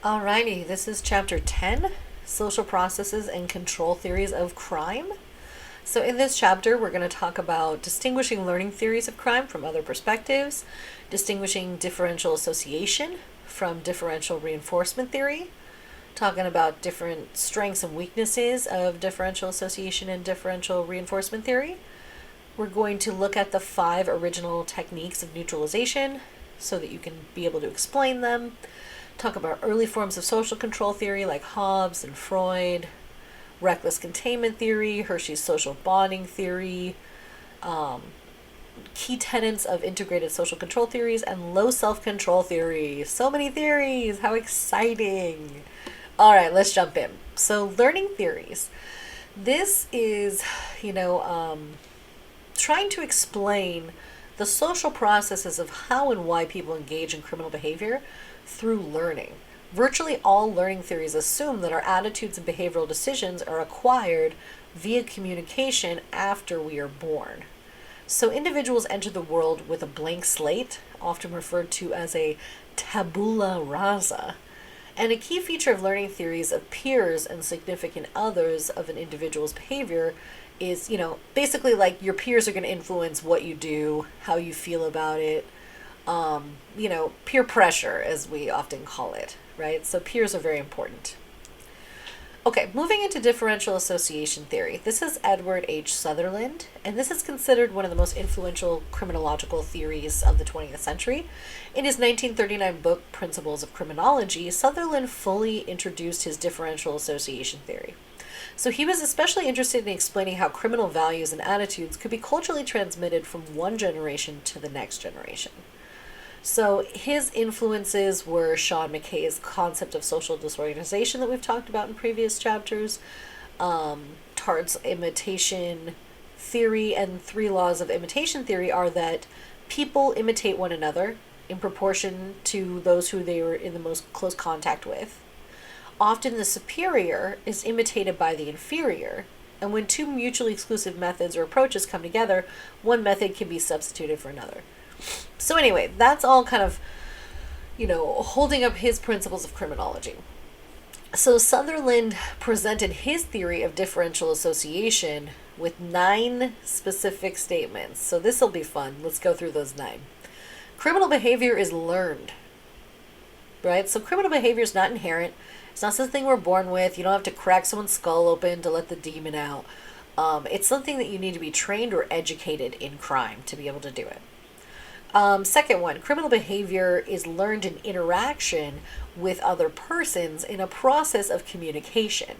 Alrighty, this is chapter 10, Social Processes and Control Theories of Crime. So in this chapter, we're going to talk about distinguishing learning theories of crime from other perspectives, distinguishing differential association from differential reinforcement theory, talking about different strengths and weaknesses of differential association and differential reinforcement theory. We're going to look at the 5 original techniques of neutralization so that you can be able to explain them. Talk about early forms of social control theory like Hobbes and Freud, reckless containment theory, Hershey's social bonding theory, key tenets of integrated social control theories, and low self-control theory. So many theories! How exciting! All right, let's jump in. So learning theories. This is, trying to explain the social processes of how and why people engage in criminal behavior through learning. Virtually all learning theories assume that our attitudes and behavioral decisions are acquired via communication after we are born. So individuals enter the world with a blank slate, often referred to as a tabula rasa. And a key feature of learning theories of peers and significant others of an individual's behavior is, basically like your peers are going to influence what you do, how you feel about it, peer pressure, as we often call it, right? So peers are very important. Okay, moving into differential association theory. This is Edward H. Sutherland, and this is considered one of the most influential criminological theories of the 20th century. In his 1939 book, Principles of Criminology, Sutherland fully introduced his differential association theory. So he was especially interested in explaining how criminal values and attitudes could be culturally transmitted from one generation to the next generation. So his influences were Sean McKay's concept of social disorganization that we've talked about in previous chapters, Tart's imitation theory, and 3 laws of imitation theory are that people imitate one another in proportion to those who they were in the most close contact with. Often the superior is imitated by the inferior, and when 2 mutually exclusive methods or approaches come together, one method can be substituted for another. So anyway, that's all kind of, holding up his principles of criminology. So Sutherland presented his theory of differential association with 9 specific statements. So this will be fun. Let's go through those 9. Criminal behavior is learned, right? So criminal behavior is not inherent. It's not something we're born with. You don't have to crack someone's skull open to let the demon out. It's something that you need to be trained or educated in crime to be able to do it. Second one, criminal behavior is learned in interaction with other persons in a process of communication.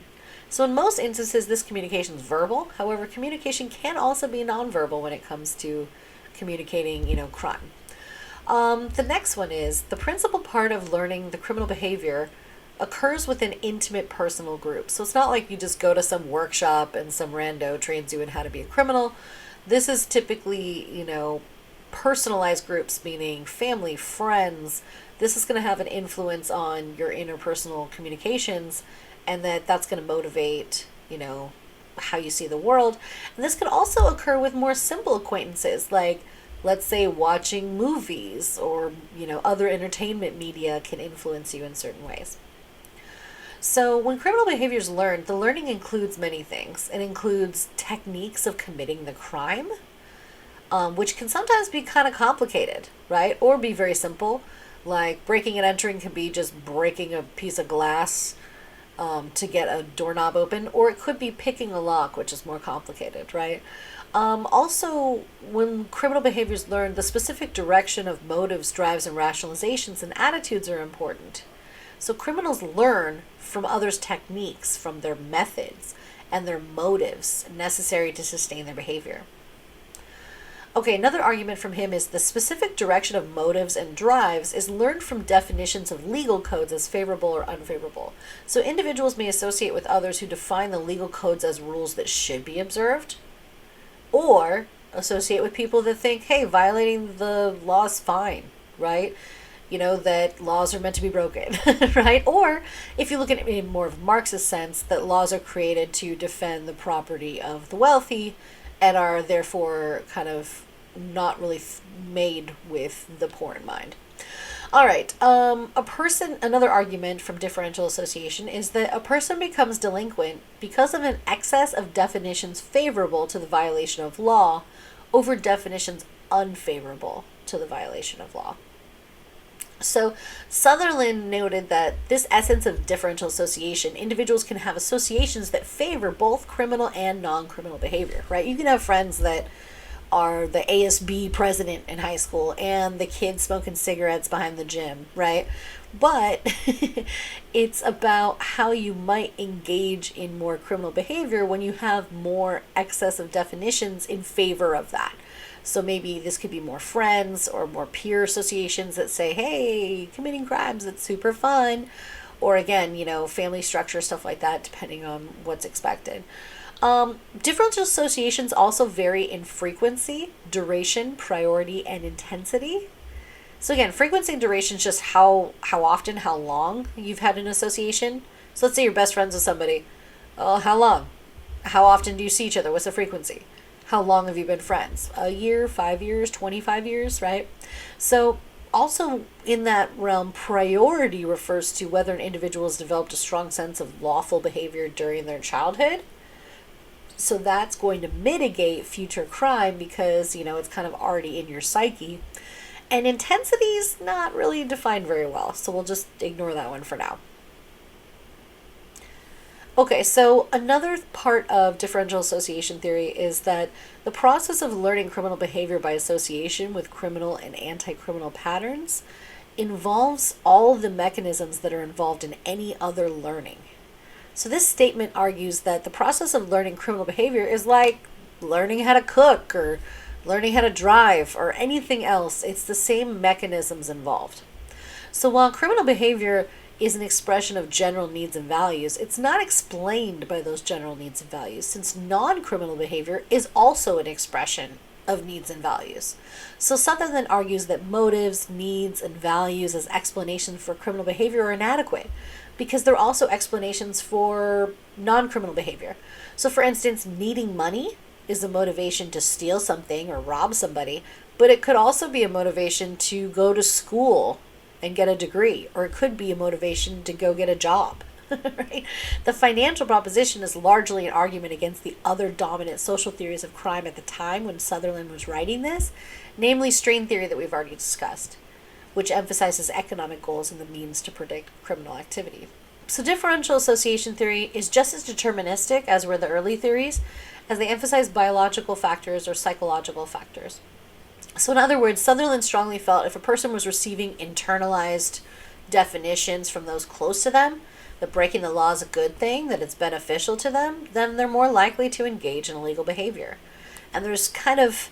So in most instances, this communication is verbal. However, communication can also be nonverbal when it comes to communicating, crime. The next one is the principal part of learning the criminal behavior occurs within intimate personal groups. So it's not like you just go to some workshop and some rando trains you in how to be a criminal. This is typically, personalized groups, meaning family, friends. This is going to have an influence on your interpersonal communications, and that's going to motivate, how you see the world. And this can also occur with more simple acquaintances, like, let's say, watching movies or, other entertainment media can influence you in certain ways. So when criminal behavior is learned, the learning includes many things. It includes techniques of committing the crime, which can sometimes be kind of complicated, right? Or be very simple, like breaking and entering can be just breaking a piece of glass to get a doorknob open, or it could be picking a lock, which is more complicated, right? Also, when criminal behavior is learned, the specific direction of motives, drives, and rationalizations and attitudes are important. So criminals learn from others' techniques, from their methods, and their motives necessary to sustain their behavior. Okay, another argument from him is the specific direction of motives and drives is learned from definitions of legal codes as favorable or unfavorable. So individuals may associate with others who define the legal codes as rules that should be observed, or associate with people that think, hey, violating the law is fine, right? That laws are meant to be broken, right? Or if you look at it in more of a Marxist sense, that laws are created to defend the property of the wealthy and are therefore kind of not really made with the poor in mind. All right. Another argument from differential association is that a person becomes delinquent because of an excess of definitions favorable to the violation of law over definitions unfavorable to the violation of law. So Sutherland noted that this essence of differential association, individuals can have associations that favor both criminal and non-criminal behavior, right? You can have friends that are the ASB president in high school and the kids smoking cigarettes behind the gym, right? But it's about how you might engage in more criminal behavior when you have more excess of definitions in favor of that. So maybe this could be more friends or more peer associations that say, hey, committing crimes, it's super fun. Or again, family structure, stuff like that, depending on what's expected. Differential associations also vary in frequency, duration, priority, and intensity. So again, frequency and duration is just how often, how long you've had an association. So let's say you're best friends with somebody. Oh, how long? How often do you see each other? What's the frequency? How long have you been friends? A year, 5 years, 25 years, right? So also in that realm, priority refers to whether an individual has developed a strong sense of lawful behavior during their childhood. So that's going to mitigate future crime because, it's kind of already in your psyche. And intensity is not really defined very well, so we'll just ignore that one for now. Okay, so another part of differential association theory is that the process of learning criminal behavior by association with criminal and anti-criminal patterns involves all of the mechanisms that are involved in any other learning. So this statement argues that the process of learning criminal behavior is like learning how to cook or learning how to drive or anything else. It's the same mechanisms involved. So while criminal behavior is an expression of general needs and values, it's not explained by those general needs and values, since non-criminal behavior is also an expression of needs and values. So Sutherland argues that motives, needs, and values as explanations for criminal behavior are inadequate because they're also explanations for non-criminal behavior. So for instance, needing money is a motivation to steal something or rob somebody, but it could also be a motivation to go to school and get a degree, or it could be a motivation to go get a job. Right? The financial proposition is largely an argument against the other dominant social theories of crime at the time when Sutherland was writing this, namely strain theory that we've already discussed, which emphasizes economic goals and the means to predict criminal activity. So differential association theory is just as deterministic as were the early theories, as they emphasize biological factors or psychological factors. So in other words, Sutherland strongly felt if a person was receiving internalized definitions from those close to them, that breaking the law is a good thing, that it's beneficial to them, then they're more likely to engage in illegal behavior. And there's kind of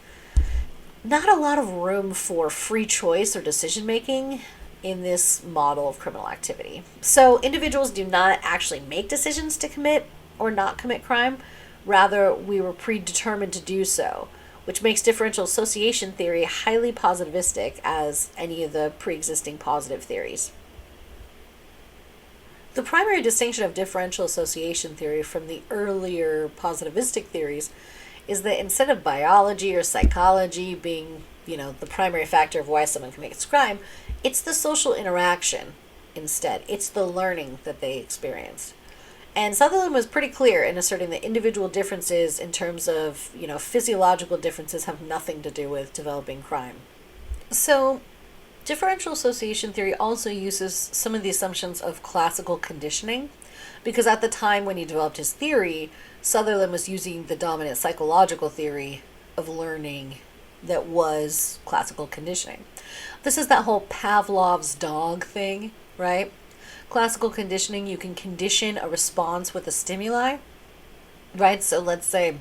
not a lot of room for free choice or decision making in this model of criminal activity. So individuals do not actually make decisions to commit or not commit crime. Rather, we were predetermined to do so, which makes differential association theory highly positivistic as any of the pre-existing positive theories. The primary distinction of differential association theory from the earlier positivistic theories is that instead of biology or psychology being, the primary factor of why someone commits crime, it's the social interaction instead. It's the learning that they experienced. And Sutherland was pretty clear in asserting that individual differences in terms of, physiological differences have nothing to do with developing crime. So differential association theory also uses some of the assumptions of classical conditioning, because at the time when he developed his theory, Sutherland was using the dominant psychological theory of learning that was classical conditioning. This is that whole Pavlov's dog thing, right? Classical conditioning, you can condition a response with a stimuli, right? So let's say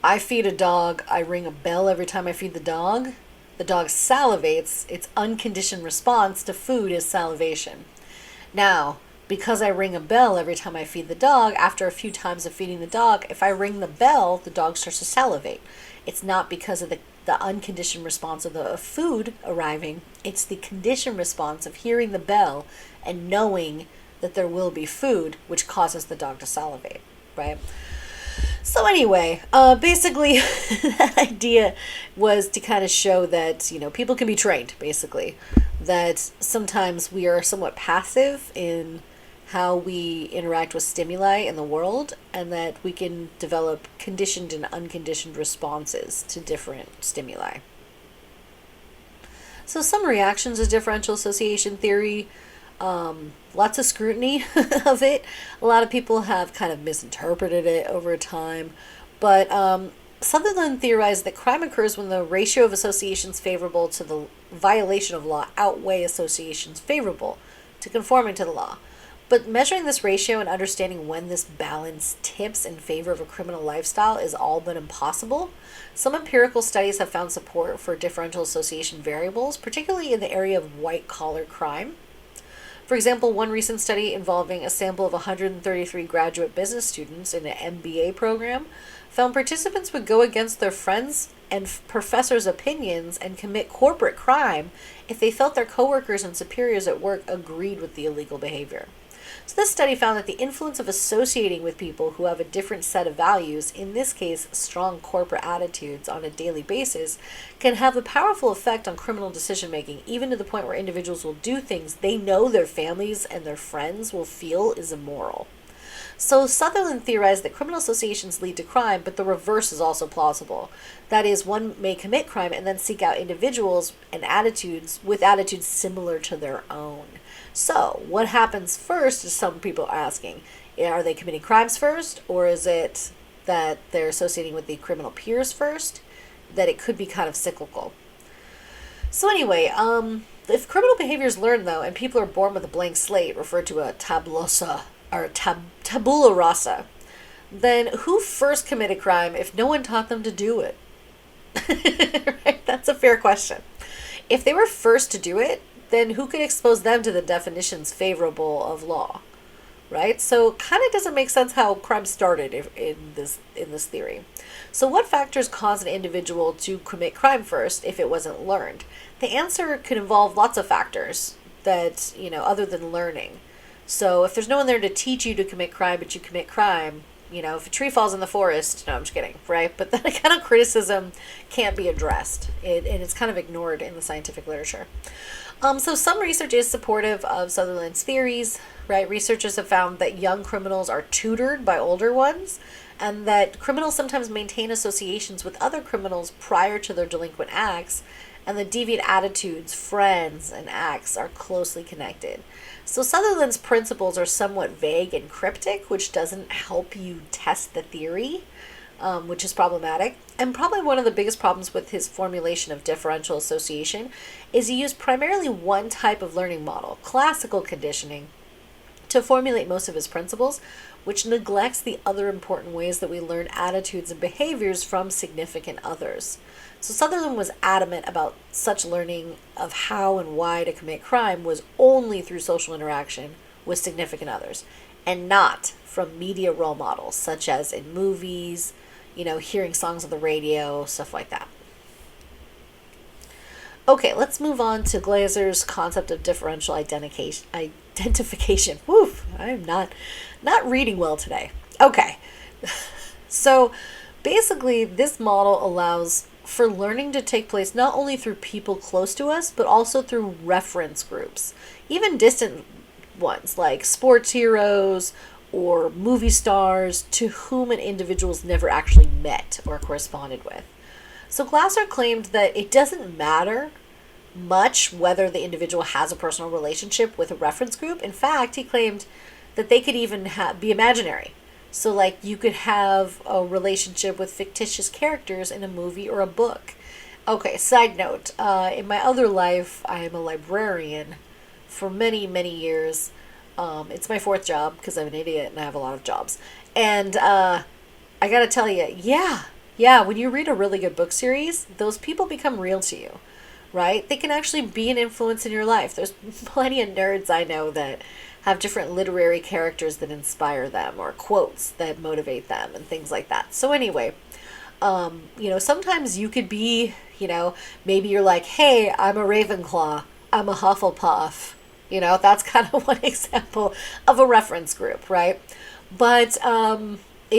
I feed a dog, I ring a bell every time I feed the dog salivates, its unconditioned response to food is salivation. Now, because I ring a bell every time I feed the dog, after a few times of feeding the dog, if I ring the bell, the dog starts to salivate. It's not because of the unconditioned response of the food arriving, it's the conditioned response of hearing the bell and knowing that there will be food, which causes the dog to salivate, right? So anyway, basically, that idea was to kind of show that people can be trained. Basically, that sometimes we are somewhat passive in how we interact with stimuli in the world, and that we can develop conditioned and unconditioned responses to different stimuli. So some reactions to differential association theory, lots of scrutiny of it. A lot of people have kind of misinterpreted it over time. But Sutherland theorized that crime occurs when the ratio of associations favorable to the violation of law outweigh associations favorable to conforming to the law. But measuring this ratio and understanding when this balance tips in favor of a criminal lifestyle is all but impossible. Some empirical studies have found support for differential association variables, particularly in the area of white-collar crime. For example, one recent study involving a sample of 133 graduate business students in an MBA program found participants would go against their friends and professors' opinions and commit corporate crime if they felt their coworkers and superiors at work agreed with the illegal behavior. So this study found that the influence of associating with people who have a different set of values, in this case strong corporate attitudes on a daily basis, can have a powerful effect on criminal decision making, even to the point where individuals will do things they know their families and their friends will feel is immoral. So Sutherland theorized that criminal associations lead to crime, but the reverse is also plausible. That is, one may commit crime and then seek out individuals and attitudes with attitudes similar to their own. So, what happens first is some people are asking, are they committing crimes first, or is it that they're associating with the criminal peers first? That it could be kind of cyclical. So anyway, if criminal behavior is learned though, and people are born with a blank slate, referred to a tabula rasa, then who first committed crime if no one taught them to do it? Right? That's a fair question. If they were first to do it, then who could expose them to the definitions favorable of law? Right? So kind of doesn't make sense how crime started in this theory. So what factors cause an individual to commit crime first if it wasn't learned? The answer could involve lots of factors that, other than learning. So if there's no one there to teach you to commit crime, but you commit crime, if a tree falls in the forest, no, I'm just kidding, right? But that kind of criticism can't be addressed, and it's kind of ignored in the scientific literature. So some research is supportive of Sutherland's theories, right? Researchers have found that young criminals are tutored by older ones, and that criminals sometimes maintain associations with other criminals prior to their delinquent acts, and the deviant attitudes, friends, and acts are closely connected. So Sutherland's principles are somewhat vague and cryptic, which doesn't help you test the theory, which is problematic. And probably one of the biggest problems with his formulation of differential association is he used primarily one type of learning model, classical conditioning, to formulate most of his principles, which neglects the other important ways that we learn attitudes and behaviors from significant others. So Sutherland was adamant about such learning of how and why to commit crime was only through social interaction with significant others, and not from media role models, such as in movies, hearing songs on the radio, stuff like that. Okay, let's move on to Glazer's concept of differential identification. Woof, I'm not reading well today. Okay, so basically this model allows for learning to take place not only through people close to us, but also through reference groups, even distant ones like sports heroes or movie stars to whom an individual's never actually met or corresponded with. So Glasser claimed that it doesn't matter much whether the individual has a personal relationship with a reference group. In fact, he claimed that they could even be imaginary. So like you could have a relationship with fictitious characters in a movie or a book. Okay, side note, in my other life, I am a librarian for many, many years. It's my fourth job because I'm an idiot and I have a lot of jobs. And I gotta tell you, yeah, when you read a really good book series, those people become real to you, right? They can actually be an influence in your life. There's plenty of nerds I know that have different literary characters that inspire them or quotes that motivate them and things like that. So anyway, sometimes you could be, maybe you're like, hey, I'm a Ravenclaw, I'm a Hufflepuff. That's kind of one example of a reference group, right? But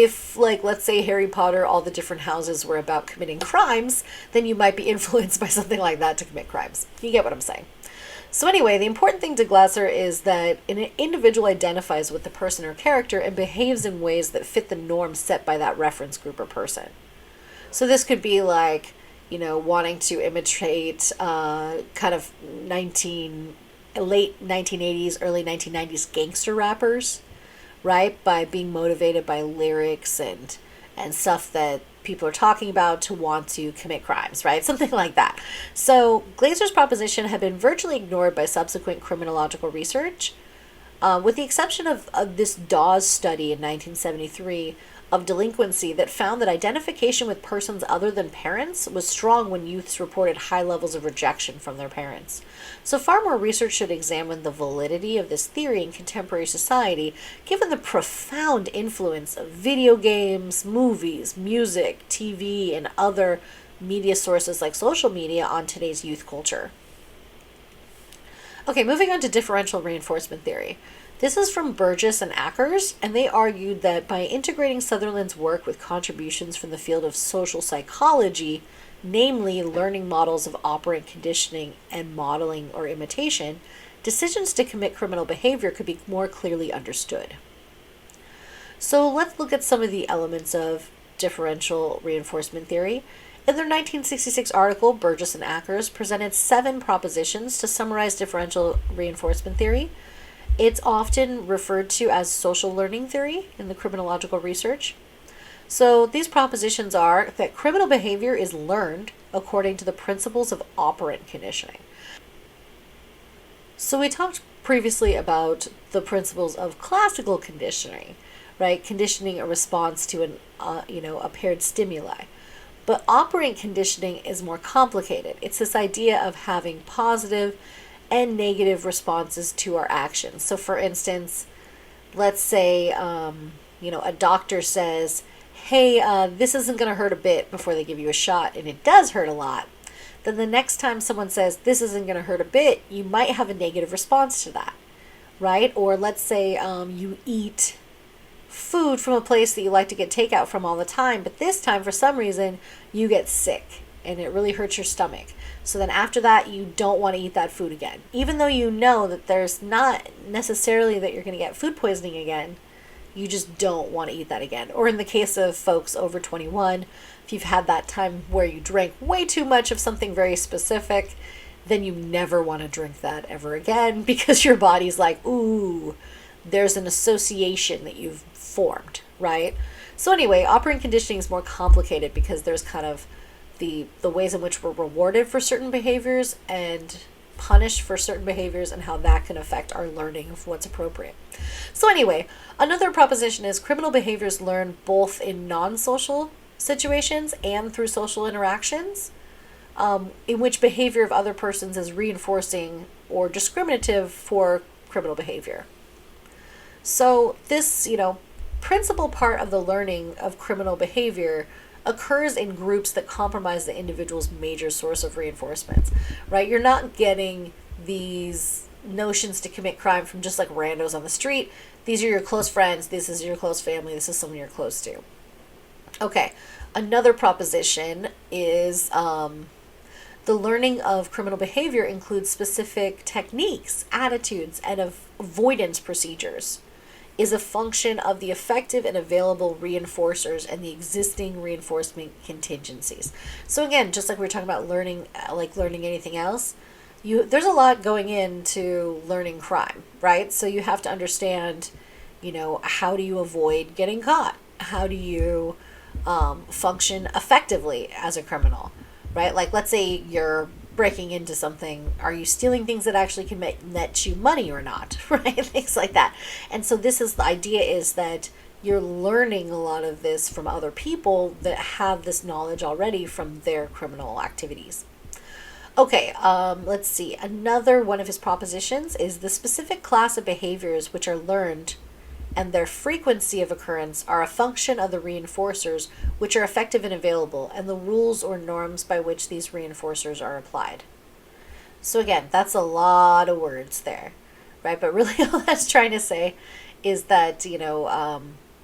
if, like, let's say Harry Potter, all the different houses were about committing crimes, then you might be influenced by something like that to commit crimes. You get what I'm saying? So anyway, the important thing to Glasser is that an individual identifies with the person or character and behaves in ways that fit the norms set by that reference group or person. So this could be like, wanting to imitate kind of late 1980s, early 1990s gangster rappers, right? By being motivated by lyrics and stuff that people are talking about to want to commit crimes, right? Something like that. So Glasser's proposition had been virtually ignored by subsequent criminological research, with the exception of this Dawes study in 1973 of delinquency that found that identification with persons other than parents was strong when youths reported high levels of rejection from their parents. So far more research should examine the validity of this theory in contemporary society, given the profound influence of video games, movies, music, TV, and other media sources like social media on today's youth culture. Okay, moving on to differential reinforcement theory. This is from Burgess and Akers, and they argued that by integrating Sutherland's work with contributions from the field of social psychology, namely learning models of operant conditioning and modeling or imitation, decisions to commit criminal behavior could be more clearly understood. So let's look at some of the elements of differential reinforcement theory. In their 1966 article, Burgess and Akers presented 7 propositions to summarize differential reinforcement theory. It's often referred to as social learning theory in the criminological research. So these propositions are that criminal behavior is learned according to the principles of operant conditioning. So we talked previously about the principles of classical conditioning, right? Conditioning a response to a paired stimuli. But operant conditioning is more complicated. It's this idea of having positive and negative responses to our actions. So for instance, let's say, a doctor says, hey, this isn't going to hurt a bit before they give you a shot, and it does hurt a lot. Then the next time someone says, this isn't going to hurt a bit, you might have a negative response to that, right? Or let's say you eat food from a place that you like to get takeout from all the time, but this time, for some reason, you get sick, and it really hurts your stomach. So then after that, you don't want to eat that food again. Even though you know that there's not necessarily that you're going to get food poisoning again, you just don't want to eat that again. Or in the case of folks over 21, if you've had that time where you drank way too much of something very specific, then you never want to drink that ever again because your body's like, ooh, there's an association that you've formed, right? So anyway, operant conditioning is more complicated because there's kind of the ways in which we're rewarded for certain behaviors and punished for certain behaviors and how that can affect our learning of what's appropriate. So anyway, another proposition is criminal behaviors learn both in non-social situations and through social interactions, in which behavior of other persons is reinforcing or discriminative for criminal behavior. So this, principal part of the learning of criminal behavior occurs in groups that compromise the individual's major source of reinforcements, right? You're not getting these notions to commit crime from just like randos on the street. These are your close friends. This is your close family. This is someone you're close to. Okay, another proposition is the learning of criminal behavior includes specific techniques, attitudes, and avoidance procedures. Is a function of the effective and available reinforcers and the existing reinforcement contingencies. So again, just like we were talking about learning anything else, there's a lot going into learning crime, right? So you have to understand, how do you avoid getting caught? How do you function effectively as a criminal, right? Like, let's say you're breaking into something. Are you stealing things that actually can net you money or not, right? Things like that. And so the idea is that you're learning a lot of this from other people that have this knowledge already from their criminal activities. Okay, let's see. Another one of his propositions is the specific class of behaviors which are learned and their frequency of occurrence are a function of the reinforcers which are effective and available, and the rules or norms by which these reinforcers are applied. So again, that's a lot of words there, right? But really all that's trying to say is that,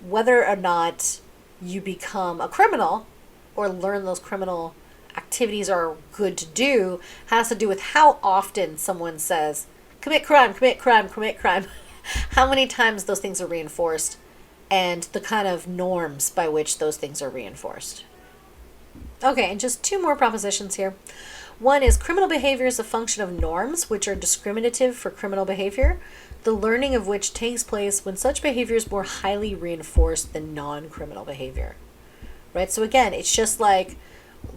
whether or not you become a criminal or learn those criminal activities are good to do has to do with how often someone says, commit crime, commit crime, commit crime. How many times those things are reinforced and the kind of norms by which those things are reinforced. Okay, and just two more propositions here. One is criminal behavior is a function of norms, which are discriminative for criminal behavior, the learning of which takes place when such behavior is more highly reinforced than non-criminal behavior. Right? So again, it's just like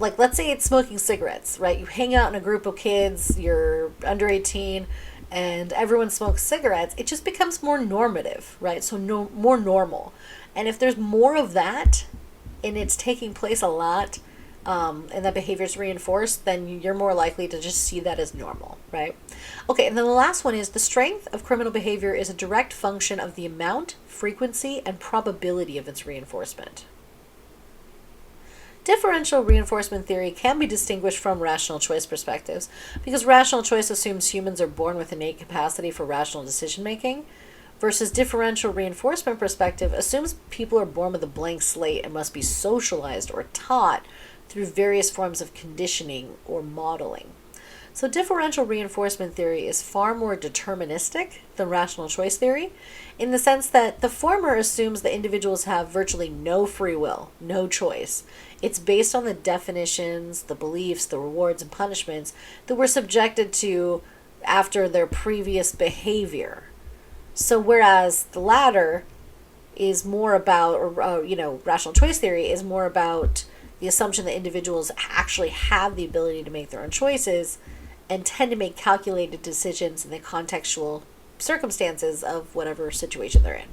let's say it's smoking cigarettes, right? You hang out in a group of kids, you're under 18, and everyone smokes cigarettes. It just becomes more normative, right? So more normal. And if there's more of that, and it's taking place a lot, and that behavior is reinforced, then you're more likely to just see that as normal, right? Okay, and then the last one is the strength of criminal behavior is a direct function of the amount, frequency, and probability of its reinforcement. Differential reinforcement theory can be distinguished from rational choice perspectives because rational choice assumes humans are born with innate capacity for rational decision making, versus differential reinforcement perspective assumes people are born with a blank slate and must be socialized or taught through various forms of conditioning or modeling. So differential reinforcement theory is far more deterministic than rational choice theory in the sense that the former assumes that individuals have virtually no free will, no choice. It's based on the definitions, the beliefs, the rewards, and punishments that were subjected to after their previous behavior. So whereas the latter is more about, rational choice theory is more about the assumption that individuals actually have the ability to make their own choices and tend to make calculated decisions in the contextual circumstances of whatever situation they're in.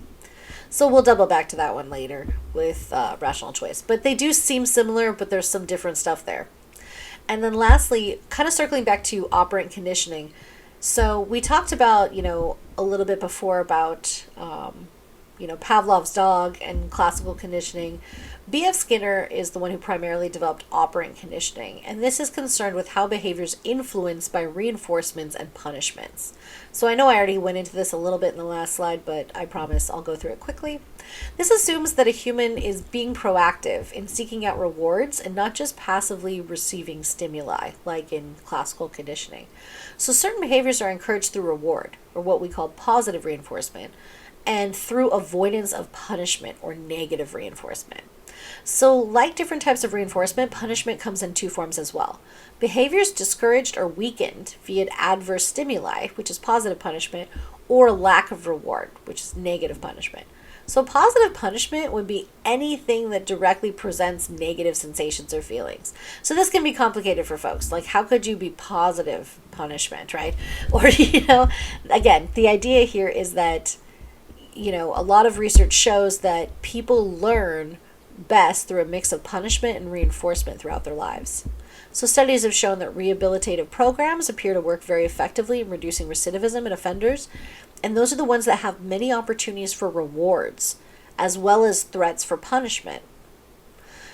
So we'll double back to that one later with rational choice. But they do seem similar, but there's some different stuff there. And then lastly, kind of circling back to operant conditioning. So we talked about, a little bit before about, Pavlov's dog and classical conditioning. B.F. Skinner is the one who primarily developed operant conditioning, and this is concerned with how behavior is influenced by reinforcements and punishments. So I know I already went into this a little bit in the last slide, but I promise I'll go through it quickly. This assumes that a human is being proactive in seeking out rewards and not just passively receiving stimuli, like in classical conditioning. So certain behaviors are encouraged through reward, or what we call positive reinforcement, and through avoidance of punishment or negative reinforcement. So like different types of reinforcement, punishment comes in two forms as well. Behaviors discouraged or weakened via adverse stimuli, which is positive punishment, or lack of reward, which is negative punishment. So positive punishment would be anything that directly presents negative sensations or feelings. So this can be complicated for folks. Like, how could you be positive punishment, right? Or, again, the idea here is that, a lot of research shows that people learn best through a mix of punishment and reinforcement throughout their lives. So studies have shown that rehabilitative programs appear to work very effectively in reducing recidivism in offenders, and those are the ones that have many opportunities for rewards as well as threats for punishment.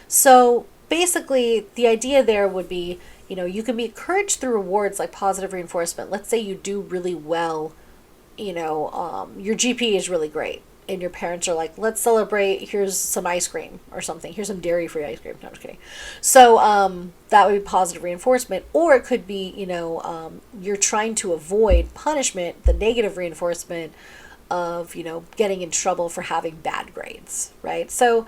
So basically, the idea there would be, you can be encouraged through rewards like positive reinforcement. Let's say you do really well, your GP is really great. And your parents are like, let's celebrate, here's some ice cream or something. Here's some dairy-free ice cream. No, I'm just kidding. So that would be positive reinforcement. Or it could be, you're trying to avoid punishment, the negative reinforcement of, getting in trouble for having bad grades, right? So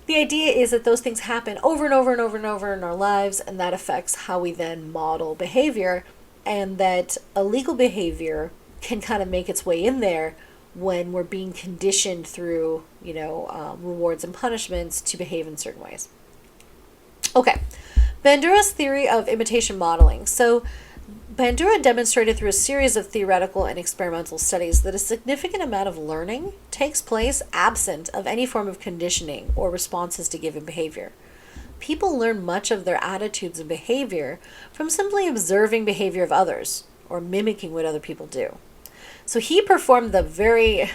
the idea is that those things happen over and over and over and over in our lives, and that affects how we then model behavior, and that illegal behavior can kind of make its way in there when we're being conditioned through, rewards and punishments to behave in certain ways. Okay, Bandura's theory of imitation modeling. So Bandura demonstrated through a series of theoretical and experimental studies that a significant amount of learning takes place absent of any form of conditioning or responses to given behavior. People learn much of their attitudes and behavior from simply observing behavior of others or mimicking what other people do. So he performed the very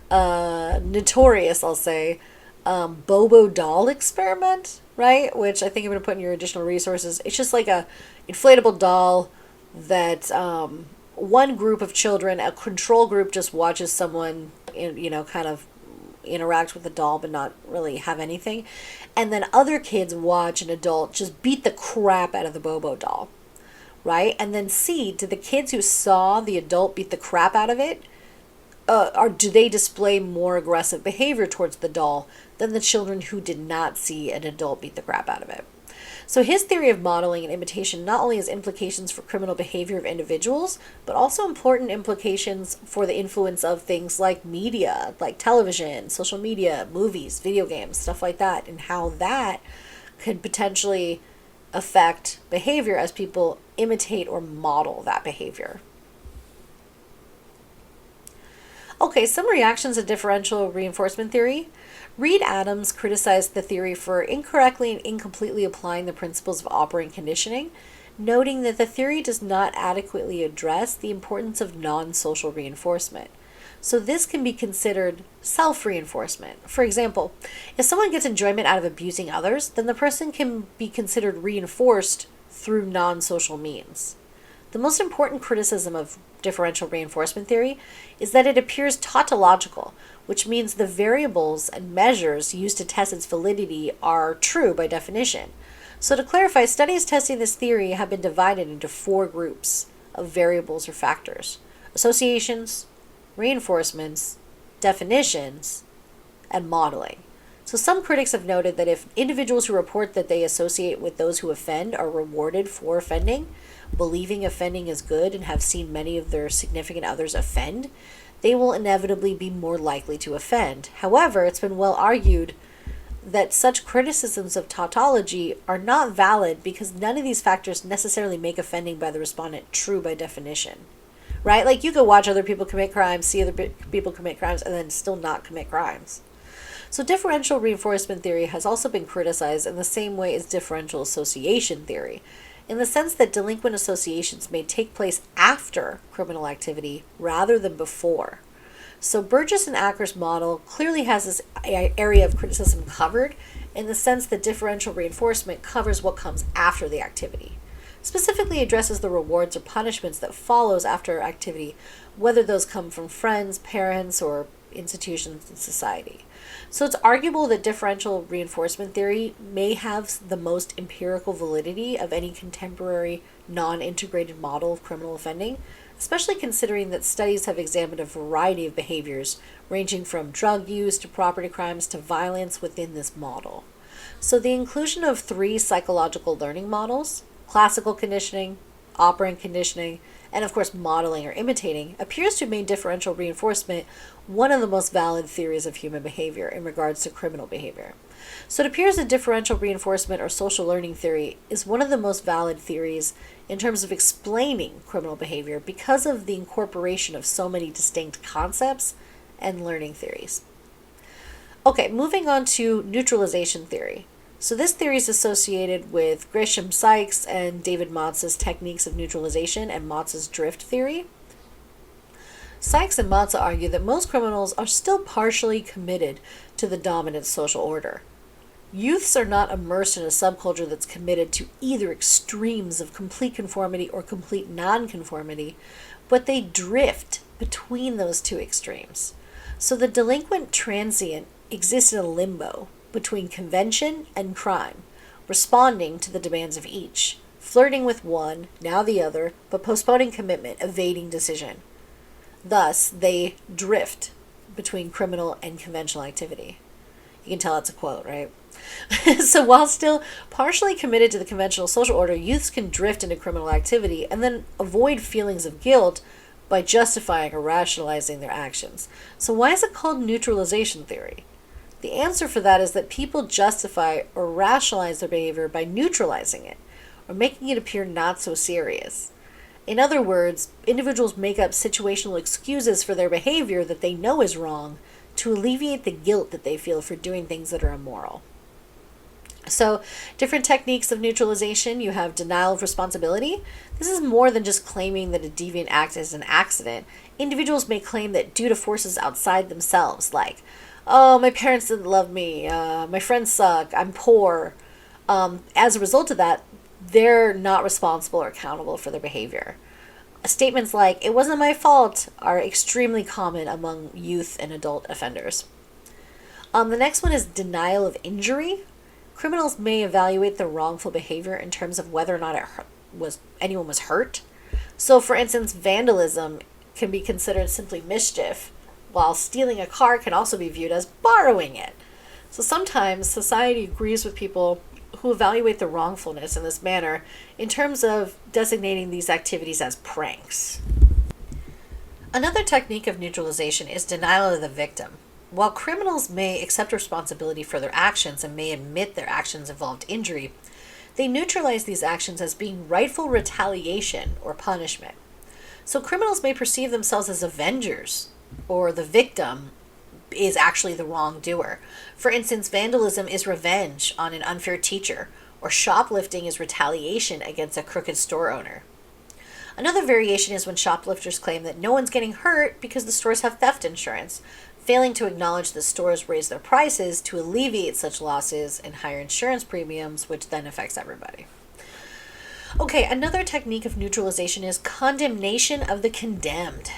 notorious, I'll say, Bobo doll experiment, right? Which I think I'm going to put in your additional resources. It's just like a inflatable doll that one group of children, a control group, just watches someone, kind of interact with the doll but not really have anything. And then other kids watch an adult just beat the crap out of the Bobo doll, right? And then see, did the kids who saw the adult beat the crap out of it, or do they display more aggressive behavior towards the doll than the children who did not see an adult beat the crap out of it? So his theory of modeling and imitation not only has implications for criminal behavior of individuals, but also important implications for the influence of things like media, like television, social media, movies, video games, stuff like that, and how that could potentially affect behavior as people imitate or model that behavior. Okay, some reactions to differential reinforcement theory. Reed Adams criticized the theory for incorrectly and incompletely applying the principles of operant conditioning, noting that the theory does not adequately address the importance of non-social reinforcement. So this can be considered self-reinforcement. For example, if someone gets enjoyment out of abusing others, then the person can be considered reinforced through non-social means. The most important criticism of differential reinforcement theory is that it appears tautological, which means the variables and measures used to test its validity are true by definition. So to clarify, studies testing this theory have been divided into 4 groups of variables or factors: associations, reinforcements, definitions, and modeling. So some critics have noted that if individuals who report that they associate with those who offend are rewarded for offending, believing offending is good, and have seen many of their significant others offend, they will inevitably be more likely to offend. However, it's been well argued that such criticisms of tautology are not valid because none of these factors necessarily make offending by the respondent true by definition. Right? Like, you could watch other people commit crimes, see other people commit crimes, and then still not commit crimes. So differential reinforcement theory has also been criticized in the same way as differential association theory, in the sense that delinquent associations may take place after criminal activity rather than before. So Burgess and Acker's model clearly has this area of criticism covered, in the sense that differential reinforcement covers what comes after the activity. Specifically addresses the rewards or punishments that follows after activity, whether those come from friends, parents, or institutions in society. So it's arguable that differential reinforcement theory may have the most empirical validity of any contemporary non-integrated model of criminal offending, especially considering that studies have examined a variety of behaviors ranging from drug use to property crimes to violence within this model. So the inclusion of 3 psychological learning models, classical conditioning, operant conditioning, and of course modeling or imitating, appears to have made differential reinforcement one of the most valid theories of human behavior in regards to criminal behavior. So it appears that differential reinforcement or social learning theory is one of the most valid theories in terms of explaining criminal behavior because of the incorporation of so many distinct concepts and learning theories. Okay, moving on to neutralization theory. So this theory is associated with Grisham Sykes and David Motz's techniques of neutralization and Motz's drift theory. Sykes and Motz argue that most criminals are still partially committed to the dominant social order. Youths are not immersed in a subculture that's committed to either extremes of complete conformity or complete nonconformity, but they drift between those 2 extremes. So the delinquent transient exists in a limbo between convention and crime, responding to the demands of each, flirting with one, now the other, but postponing commitment, evading decision. Thus, they drift between criminal and conventional activity. You can tell that's a quote, right? So while still partially committed to the conventional social order, youths can drift into criminal activity and then avoid feelings of guilt by justifying or rationalizing their actions. So why is it called neutralization theory? The answer for that is that people justify or rationalize their behavior by neutralizing it, or making it appear not so serious. In other words, individuals make up situational excuses for their behavior that they know is wrong to alleviate the guilt that they feel for doing things that are immoral. So, different techniques of neutralization. You have denial of responsibility. This is more than just claiming that a deviant act is an accident. Individuals may claim that due to forces outside themselves, like, oh, my parents didn't love me, my friends suck, I'm poor. As a result of that, they're not responsible or accountable for their behavior. Statements like, it wasn't my fault, are extremely common among youth and adult offenders. The next one is denial of injury. Criminals may evaluate the wrongful behavior in terms of whether or not anyone was hurt. So, for instance, vandalism can be considered simply mischief, while stealing a car can also be viewed as borrowing it. So sometimes society agrees with people who evaluate the wrongfulness in this manner in terms of designating these activities as pranks. Another technique of neutralization is denial of the victim. While criminals may accept responsibility for their actions and may admit their actions involved injury, they neutralize these actions as being rightful retaliation or punishment. So criminals may perceive themselves as avengers, or the victim is actually the wrongdoer. For instance, vandalism is revenge on an unfair teacher, or shoplifting is retaliation against a crooked store owner. Another variation is when shoplifters claim that no one's getting hurt because the stores have theft insurance, failing to acknowledge that stores raise their prices to alleviate such losses and higher insurance premiums, which then affects everybody. Okay, another technique of neutralization is condemnation of the condemned,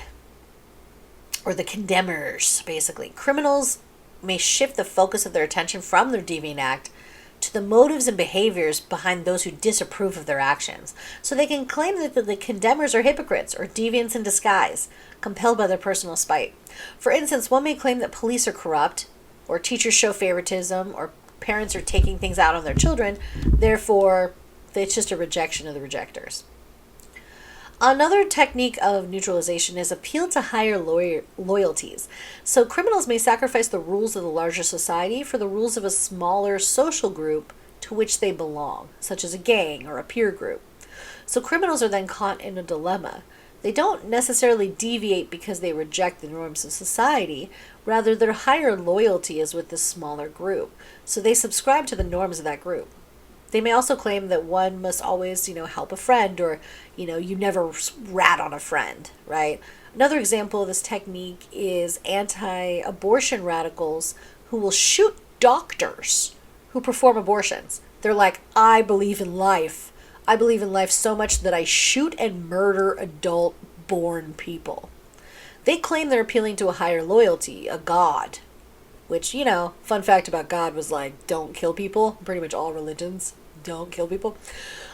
or the condemners, basically. Criminals may shift the focus of their attention from their deviant act to the motives and behaviors behind those who disapprove of their actions. So they can claim that the condemners are hypocrites or deviants in disguise, compelled by their personal spite. For instance, one may claim that police are corrupt, or teachers show favoritism, or parents are taking things out on their children, therefore it's just a rejection of the rejectors. Another technique of neutralization is appeal to higher loyalties. So criminals may sacrifice the rules of the larger society for the rules of a smaller social group to which they belong, such as a gang or a peer group. So criminals are then caught in a dilemma. They don't necessarily deviate because they reject the norms of society, rather their higher loyalty is with this smaller group. So they subscribe to the norms of that group. They may also claim that one must always, help a friend, or, you never rat on a friend, right? Another example of this technique is anti-abortion radicals who will shoot doctors who perform abortions. They're like, I believe in life. I believe in life so much that I shoot and murder adult-born people. They claim they're appealing to a higher loyalty, a god, which, fun fact about God was like, don't kill people. Pretty much all religions don't kill people.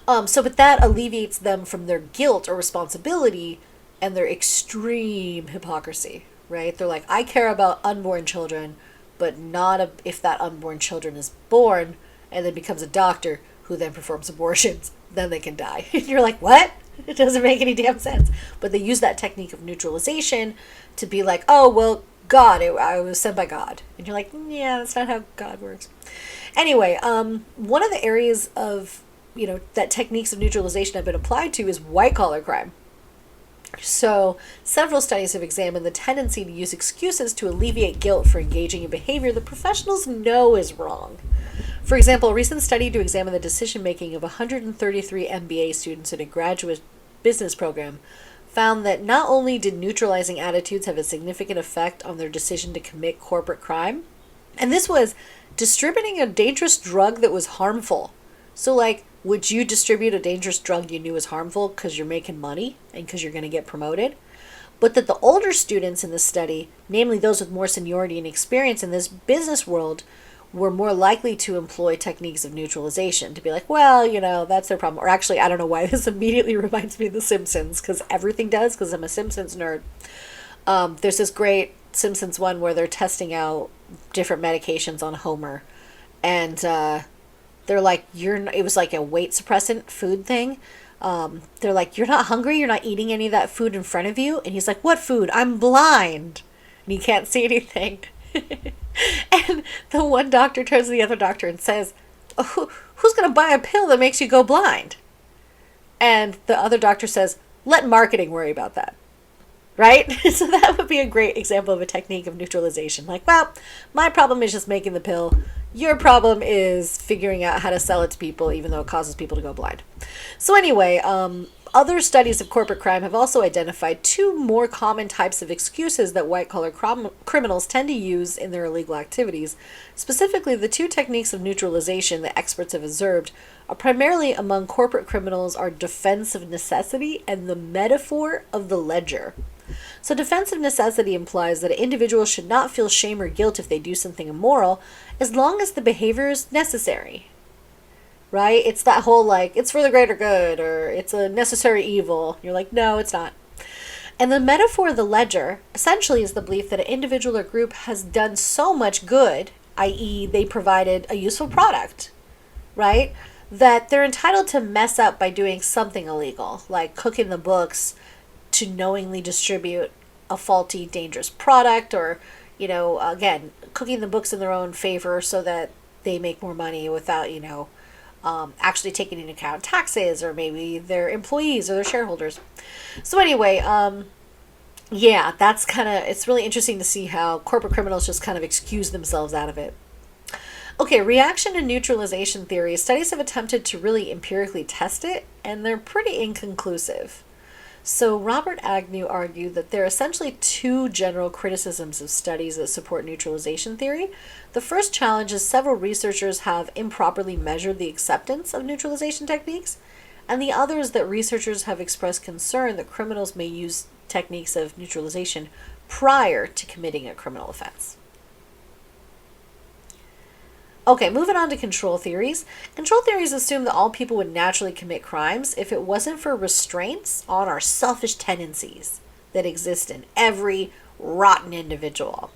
But that alleviates them from their guilt or responsibility and their extreme hypocrisy, right? They're like, I care about unborn children, but not if that unborn children is born and then becomes a doctor who then performs abortions, then they can die. And you're like, what? It doesn't make any damn sense. But they use that technique of neutralization to be like, oh, well, God, I was sent by God. And you're like, yeah, that's not how God works. Anyway, one of the areas of, that techniques of neutralization have been applied to is white-collar crime. So several studies have examined the tendency to use excuses to alleviate guilt for engaging in behavior that professionals know is wrong. For example, a recent study to examine the decision-making of 133 MBA students in a graduate business program found that not only did neutralizing attitudes have a significant effect on their decision to commit corporate crime, and this was distributing a dangerous drug that was harmful. So would you distribute a dangerous drug you knew was harmful because you're making money and because you're going to get promoted? But that the older students in the study, namely those with more seniority and experience in this business world, were more likely to employ techniques of neutralization, to be like, well, that's their problem. Or actually, I don't know why this immediately reminds me of The Simpsons, because everything does, because I'm a Simpsons nerd. There's this great Simpsons one where they're testing out different medications on Homer, and they're like, it was like a weight suppressant food thing. They're like, you're not hungry? You're not eating any of that food in front of you? And he's like, what food? I'm blind. And he can't see anything. And the one doctor turns to the other doctor and says, oh, who's going to buy a pill that makes you go blind? And the other doctor says, let marketing worry about that. Right? So that would be a great example of a technique of neutralization. Like, well, my problem is just making the pill. Your problem is figuring out how to sell it to people, even though it causes people to go blind. So anyway, other studies of corporate crime have also identified two more common types of excuses that white-collar criminals tend to use in their illegal activities. Specifically, the two techniques of neutralization that experts have observed are primarily among corporate criminals are defense of necessity and the metaphor of the ledger. So defensive necessity implies that an individual should not feel shame or guilt if they do something immoral, as long as the behavior is necessary. Right? It's that whole like, it's for the greater good, or it's a necessary evil. You're like, no, it's not. And the metaphor of the ledger essentially is the belief that an individual or group has done so much good, i.e., they provided a useful product, right? That they're entitled to mess up by doing something illegal, like cooking the books to knowingly distribute a faulty, dangerous product, or, again, cooking the books in their own favor so that they make more money without, actually taking into account taxes, or maybe their employees or their shareholders. So anyway, yeah, that's it's really interesting to see how corporate criminals just kind of excuse themselves out of it. Okay, reaction and neutralization theory. Studies have attempted to really empirically test it, and they're pretty inconclusive. So Robert Agnew argued that there are essentially two general criticisms of studies that support neutralization theory. The first challenge is several researchers have improperly measured the acceptance of neutralization techniques, and the other is that researchers have expressed concern that criminals may use techniques of neutralization prior to committing a criminal offense. Okay, moving on to control theories. Control theories assume that all people would naturally commit crimes if it wasn't for restraints on our selfish tendencies that exist in every rotten individual.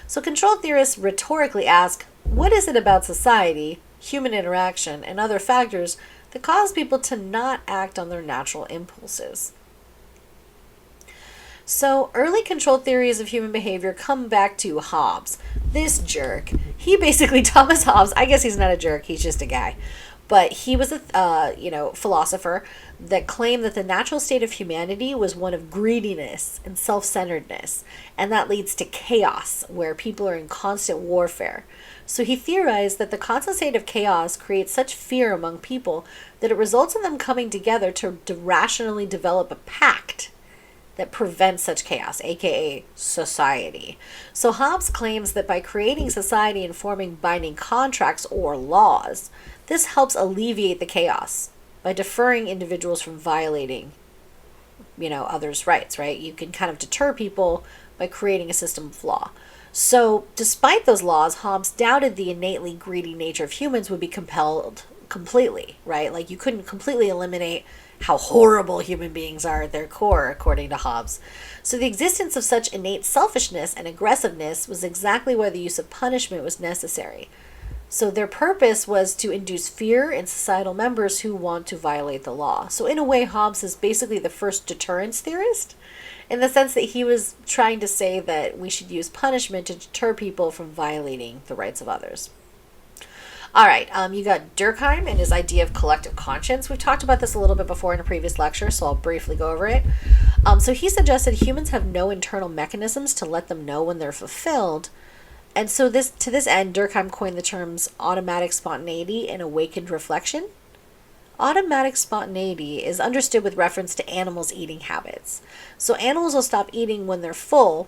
So control theorists rhetorically ask, what is it about society, human interaction, and other factors that cause people to not act on their natural impulses? So early control theories of human behavior come back to Hobbes. This jerk. He basically, Thomas Hobbes, I guess he's not a jerk, he's just a guy. But he was a philosopher that claimed that the natural state of humanity was one of greediness and self-centeredness, and that leads to chaos, where people are in constant warfare. So he theorized that the constant state of chaos creates such fear among people that it results in them coming together to rationally develop a pact that prevents such chaos, aka society. So Hobbes claims that by creating society and forming binding contracts or laws, this helps alleviate the chaos by deferring individuals from violating, others' rights, right? You can kind of deter people by creating a system of law. So despite those laws, Hobbes doubted the innately greedy nature of humans would be compelled completely, right? Like you couldn't completely eliminate how horrible human beings are at their core, according to Hobbes. So the existence of such innate selfishness and aggressiveness was exactly why the use of punishment was necessary. So their purpose was to induce fear in societal members who want to violate the law. So in a way, Hobbes is basically the first deterrence theorist, in the sense that he was trying to say that we should use punishment to deter people from violating the rights of others. All right, you got Durkheim and his idea of collective conscience. We've talked about this a little bit before in a previous lecture, so I'll briefly go over it. So he suggested humans have no internal mechanisms to let them know when they're fulfilled. And so to this end, Durkheim coined the terms automatic spontaneity and awakened reflection. Automatic spontaneity is understood with reference to animals' eating habits. So animals will stop eating when they're full,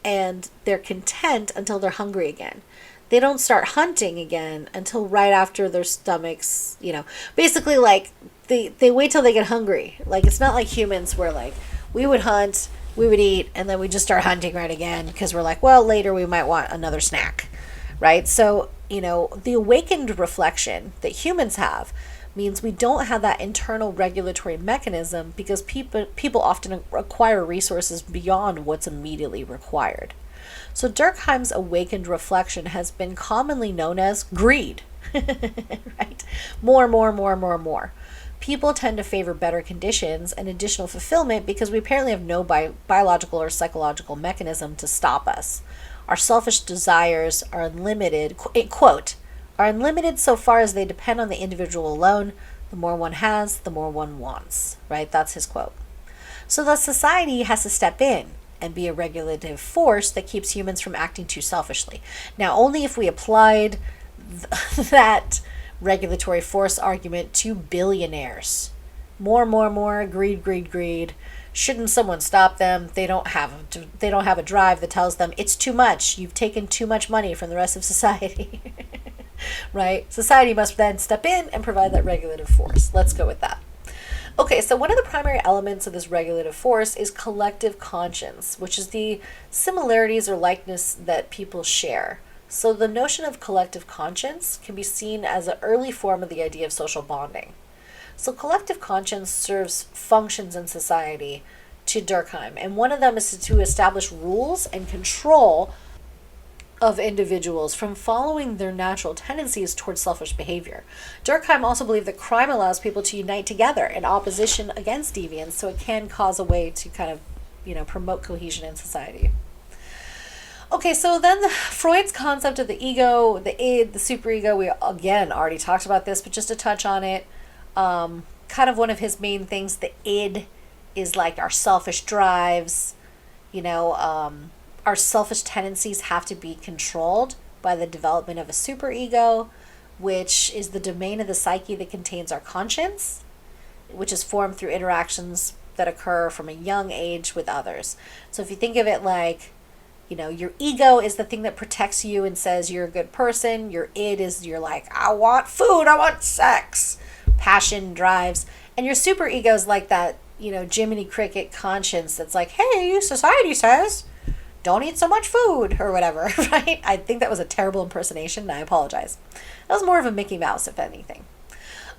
and they're content until they're hungry again. They don't start hunting again until right after their stomachs, basically like they wait till they get hungry. Like it's not like humans where like we would hunt, we would eat, and then we just start hunting right again because we're like, well, later we might want another snack, right? So, the awakened reflection that humans have means we don't have that internal regulatory mechanism because people often acquire resources beyond what's immediately required. So Durkheim's awakened reflection has been commonly known as greed, right? More. People tend to favor better conditions and additional fulfillment because we apparently have no biological or psychological mechanism to stop us. Our selfish desires are unlimited, quote, are unlimited so far as they depend on the individual alone. The more one has, the more one wants, right? That's his quote. So the society has to step in and be a regulative force that keeps humans from acting too selfishly. Now, only if we applied that regulatory force argument to billionaires. More, greed. Shouldn't someone stop them? They don't have a drive that tells them it's too much. You've taken too much money from the rest of society. Right? Society must then step in and provide that regulative force. Let's go with that. Okay, so one of the primary elements of this regulative force is collective conscience, which is the similarities or likeness that people share. So the notion of collective conscience can be seen as an early form of the idea of social bonding. So collective conscience serves functions in society to Durkheim, and one of them is to establish rules and control of individuals from following their natural tendencies towards selfish behavior. Durkheim also believed that crime allows people to unite together in opposition against deviance, so it can cause a way to kind of, promote cohesion in society. Okay, so then Freud's concept of the ego, the id, the superego, we again already talked about this, but just to touch on it, kind of one of his main things, the id is like our selfish drives, our selfish tendencies have to be controlled by the development of a superego, which is the domain of the psyche that contains our conscience, which is formed through interactions that occur from a young age with others. So if you think of it like, your ego is the thing that protects you and says you're a good person. Your id is you're like, I want food, I want sex, passion, drives. And your superego is like that, Jiminy Cricket conscience that's like, hey, society says don't eat so much food or whatever, right? I think that was a terrible impersonation and I apologize. That was more of a Mickey Mouse, if anything.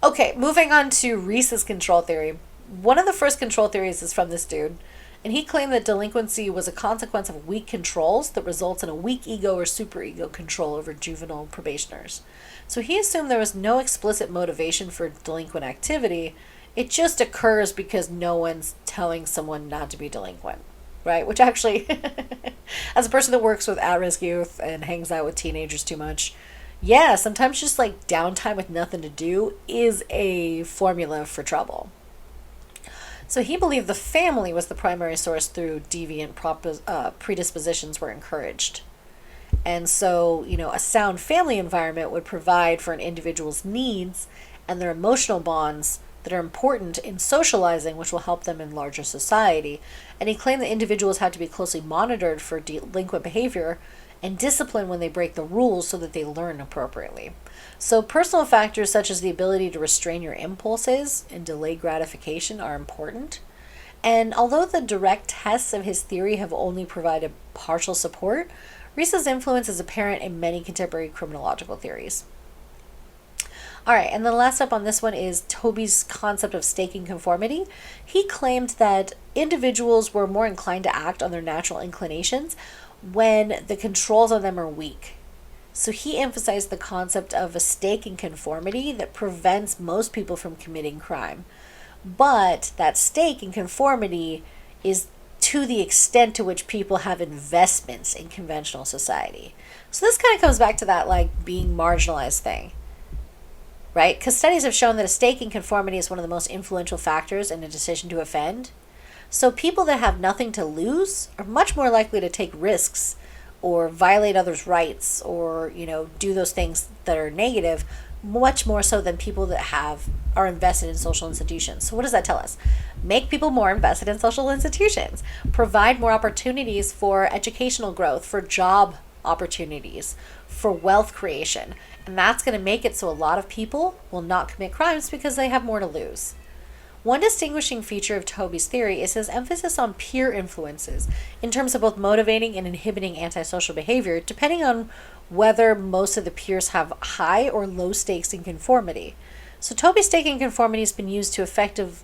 Okay, moving on to Reese's control theory. One of the first control theories is from this dude, and he claimed that delinquency was a consequence of weak controls that results in a weak ego or superego control over juvenile probationers. So he assumed there was no explicit motivation for delinquent activity. It just occurs because no one's telling someone not to be delinquent. Right? Which actually, as a person that works with at-risk youth and hangs out with teenagers too much, yeah, sometimes just like downtime with nothing to do is a formula for trouble. So he believed the family was the primary source through deviant predispositions were encouraged. And so, a sound family environment would provide for an individual's needs and their emotional bonds that are important in socializing, which will help them in larger society. And he claimed that individuals had to be closely monitored for delinquent behavior and disciplined when they break the rules so that they learn appropriately. So personal factors such as the ability to restrain your impulses and delay gratification are important. And although the direct tests of his theory have only provided partial support, Reese's influence is apparent in many contemporary criminological theories. All right, and the last up on this one is Toby's concept of staking conformity. He claimed that individuals were more inclined to act on their natural inclinations when the controls on them are weak. So he emphasized the concept of a stake in conformity that prevents most people from committing crime. But that stake in conformity is to the extent to which people have investments in conventional society. So this kind of comes back to that like being marginalized thing. Right? Because studies have shown that a stake in conformity is one of the most influential factors in a decision to offend. So people that have nothing to lose are much more likely to take risks or violate others' rights or, do those things that are negative, much more so than people that are invested in social institutions. So what does that tell us? Make people more invested in social institutions. Provide more opportunities for educational growth, for job opportunities, for wealth creation. And that's going to make it so a lot of people will not commit crimes because they have more to lose. One distinguishing feature of Toby's theory is his emphasis on peer influences in terms of both motivating and inhibiting antisocial behavior, depending on whether most of the peers have high or low stakes in conformity. So Toby's stake in conformity has been used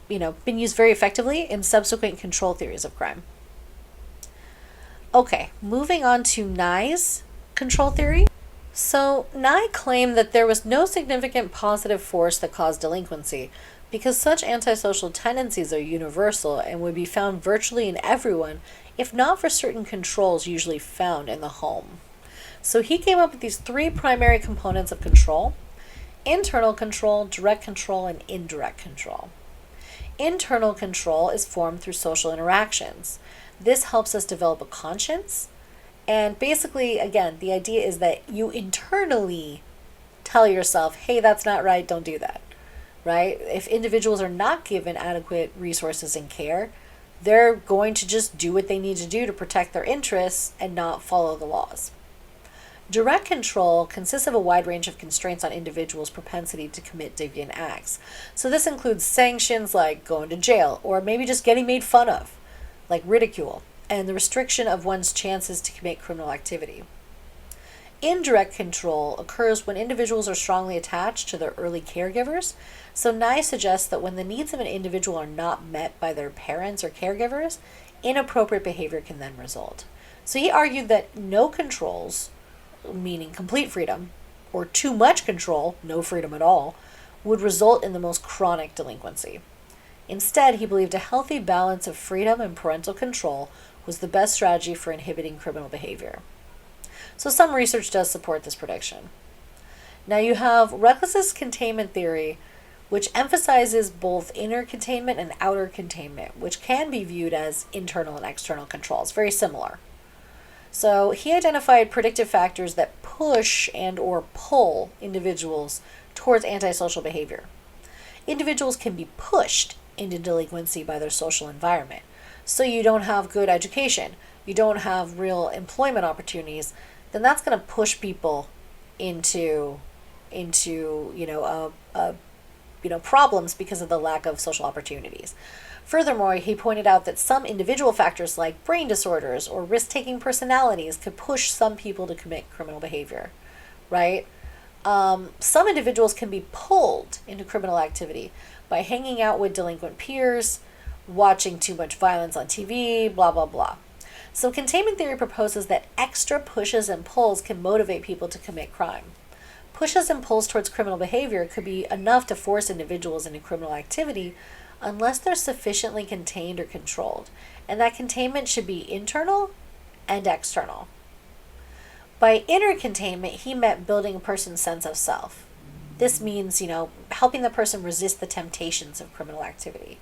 been used very effectively in subsequent control theories of crime. Okay, moving on to Nye's control theory. So Nye claimed that there was no significant positive force that caused delinquency, because such antisocial tendencies are universal and would be found virtually in everyone, if not for certain controls usually found in the home. So he came up with these three primary components of control: internal control, direct control, and indirect control. Internal control is formed through social interactions. This helps us develop a conscience. And basically, again, the idea is that you internally tell yourself, hey, that's not right, don't do that, right? If individuals are not given adequate resources and care, they're going to just do what they need to do to protect their interests and not follow the laws. Direct control consists of a wide range of constraints on individuals' propensity to commit deviant acts. So this includes sanctions like going to jail, or maybe just getting made fun of, like ridicule, and the restriction of one's chances to commit criminal activity. Indirect control occurs when individuals are strongly attached to their early caregivers. So Nye suggests that when the needs of an individual are not met by their parents or caregivers, inappropriate behavior can then result. So he argued that no controls, meaning complete freedom, or too much control, no freedom at all, would result in the most chronic delinquency. Instead, he believed a healthy balance of freedom and parental control was the best strategy for inhibiting criminal behavior. So some research does support this prediction. Now you have recklessness containment theory, which emphasizes both inner containment and outer containment, which can be viewed as internal and external controls, very similar. So he identified predictive factors that push and or pull individuals towards antisocial behavior. Individuals can be pushed into delinquency by their social environment. So you don't have good education, you don't have real employment opportunities, then that's going to push people into problems because of the lack of social opportunities. Furthermore, he pointed out that some individual factors like brain disorders or risk-taking personalities could push some people to commit criminal behavior, right? Some individuals can be pulled into criminal activity by hanging out with delinquent peers, watching too much violence on TV, blah, blah, blah. So containment theory proposes that extra pushes and pulls can motivate people to commit crime. Pushes and pulls towards criminal behavior could be enough to force individuals into criminal activity unless they're sufficiently contained or controlled, and that containment should be internal and external. By inner containment, he meant building a person's sense of self. This means, helping the person resist the temptations of criminal activity.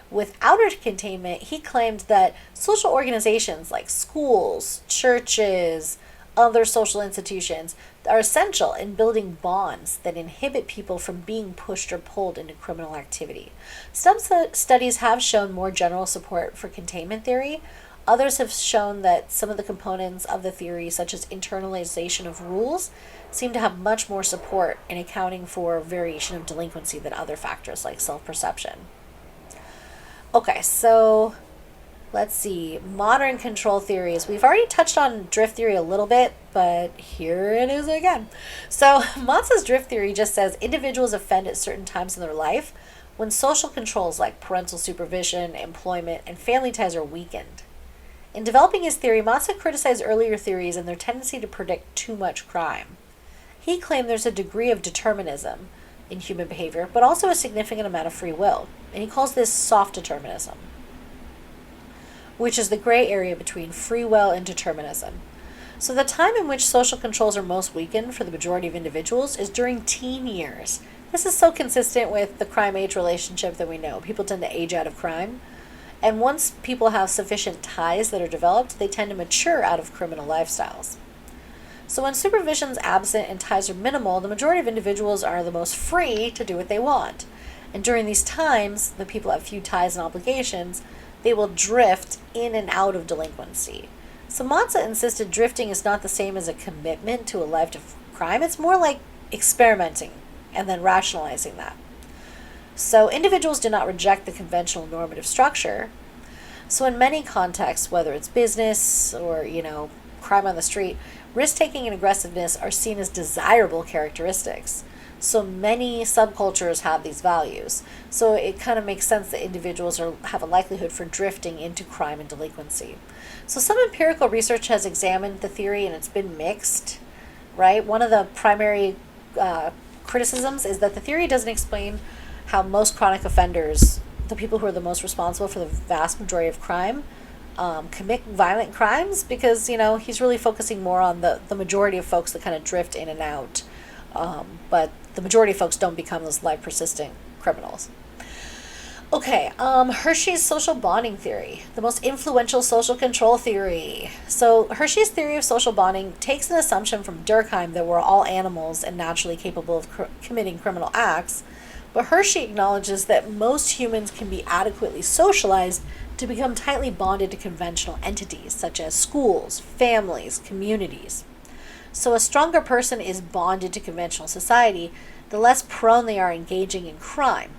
With outer containment, he claimed that social organizations like schools, churches, other social institutions are essential in building bonds that inhibit people from being pushed or pulled into criminal activity. Some studies have shown more general support for containment theory. Others have shown that some of the components of the theory, such as internalization of rules, seem to have much more support in accounting for variation of delinquency than other factors like self-perception. Okay, so let's see. Modern control theories. We've already touched on drift theory a little bit, but here it is again. So Matz's drift theory just says individuals offend at certain times in their life when social controls like parental supervision, employment, and family ties are weakened. In developing his theory, Matza criticized earlier theories and their tendency to predict too much crime. He claimed there's a degree of determinism in human behavior, but also a significant amount of free will, and he calls this soft determinism, which is the gray area between free will and determinism. So the time in which social controls are most weakened for the majority of individuals is during teen years. This is so consistent with the crime-age relationship that we know. People tend to age out of crime, and once people have sufficient ties that are developed, they tend to mature out of criminal lifestyles. So when supervision is absent and ties are minimal, the majority of individuals are the most free to do what they want. And during these times, the people have few ties and obligations, they will drift in and out of delinquency. So Matza insisted drifting is not the same as a commitment to a life of crime. It's more like experimenting and then rationalizing that. So individuals do not reject the conventional normative structure. So in many contexts, whether it's business or, crime on the street, risk-taking and aggressiveness are seen as desirable characteristics. So many subcultures have these values. So it kind of makes sense that individuals have a likelihood for drifting into crime and delinquency. So some empirical research has examined the theory and it's been mixed, right? One of the primary criticisms is that the theory doesn't explain how most chronic offenders, the people who are the most responsible for the vast majority of crime, commit violent crimes, because he's really focusing more on the majority of folks that kind of drift in and out, but the majority of folks don't become those life persistent criminals. Okay, Hershey's social bonding theory, the most influential social control theory. So Hershey's theory of social bonding takes an assumption from Durkheim that we're all animals and naturally capable of committing criminal acts, but Hershey acknowledges that most humans can be adequately socialized to become tightly bonded to conventional entities such as schools, families, communities. So a stronger person is bonded to conventional society, the less prone they are engaging in crime.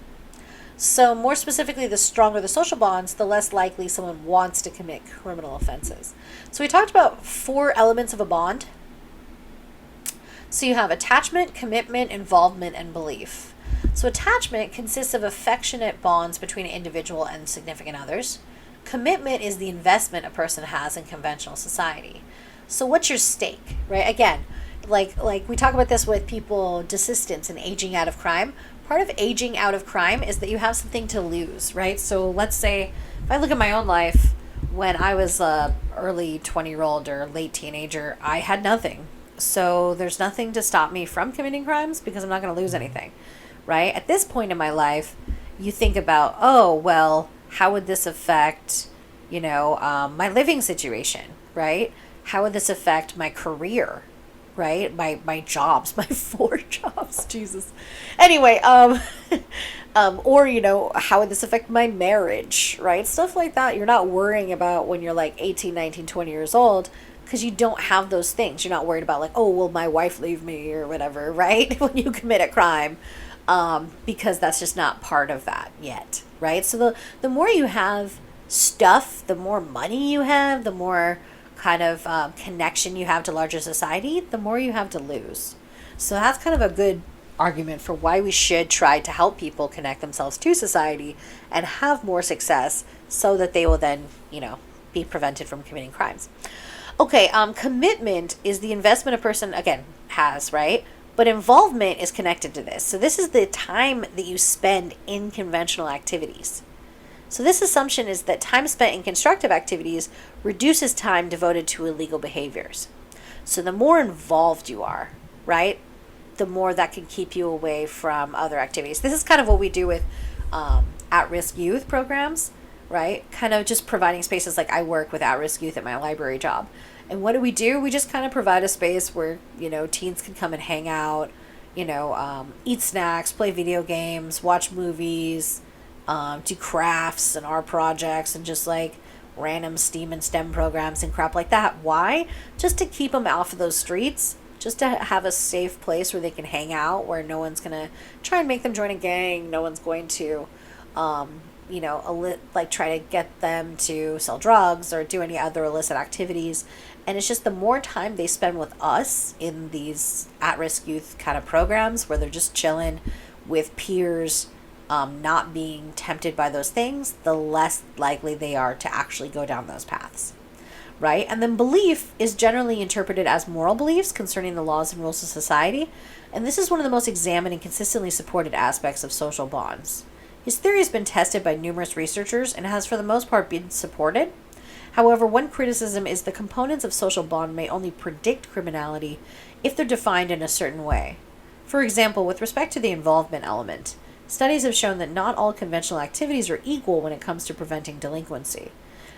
So, more specifically, the stronger the social bonds, the less likely someone wants to commit criminal offenses. So, we talked about 4 elements of a bond. So, you have attachment, commitment, involvement, and belief. So, attachment consists of affectionate bonds between an individual and significant others. Commitment is the investment a person has in conventional society. So, what's your stake, right? Again, like we talk about this with people desistance and aging out of crime. Part of aging out of crime is that you have something to lose, right? So let's say if I look at my own life, when I was a early 20-year-old or late teenager, I had nothing. So there's nothing to stop me from committing crimes because I'm not going to lose anything, right? At this point in my life, you think about, oh, well, how would this affect, my living situation, right? How would this affect my career? Right? My jobs, my 4 jobs, Jesus. Anyway, or, how would this affect my marriage, right? Stuff like that. You're not worrying about when you're like 18, 19, 20 years old because you don't have those things. You're not worried about like, oh, will my wife leave me or whatever, right? When you commit a crime, because that's just not part of that yet, right? So the more you have stuff, the more money you have, the more kind of connection you have to larger society, the more you have to lose. So that's kind of a good argument for why we should try to help people connect themselves to society and have more success so that they will then, be prevented from committing crimes. Okay, commitment is the investment a person, again, has, right? But involvement is connected to this. So this is the time that you spend in conventional activities. So this assumption is that time spent in constructive activities reduces time devoted to illegal behaviors. So the more involved you are, right, the more that can keep you away from other activities. This is kind of what we do with at-risk youth programs, right? Kind of just providing spaces. Like I work with at-risk youth at my library job. And what do? We just kind of provide a space where, teens can come and hang out, eat snacks, play video games, watch movies, do crafts and art projects and just like random STEAM and STEM programs and crap like that. Why? Just to keep them off of those streets, just to have a safe place where they can hang out, where no one's going to try and make them join a gang. No one's going to, try to get them to sell drugs or do any other illicit activities. And it's just the more time they spend with us in these at-risk youth kind of programs where they're just chilling with peers, not being tempted by those things, the less likely they are to actually go down those paths, right? And then belief is generally interpreted as moral beliefs concerning the laws and rules of society, and this is one of the most examined and consistently supported aspects of social bonds. His theory has been tested by numerous researchers and has for the most part been supported. However, one criticism is the components of social bond may only predict criminality if they're defined in a certain way. For example, with respect to the involvement element, studies have shown that not all conventional activities are equal when it comes to preventing delinquency.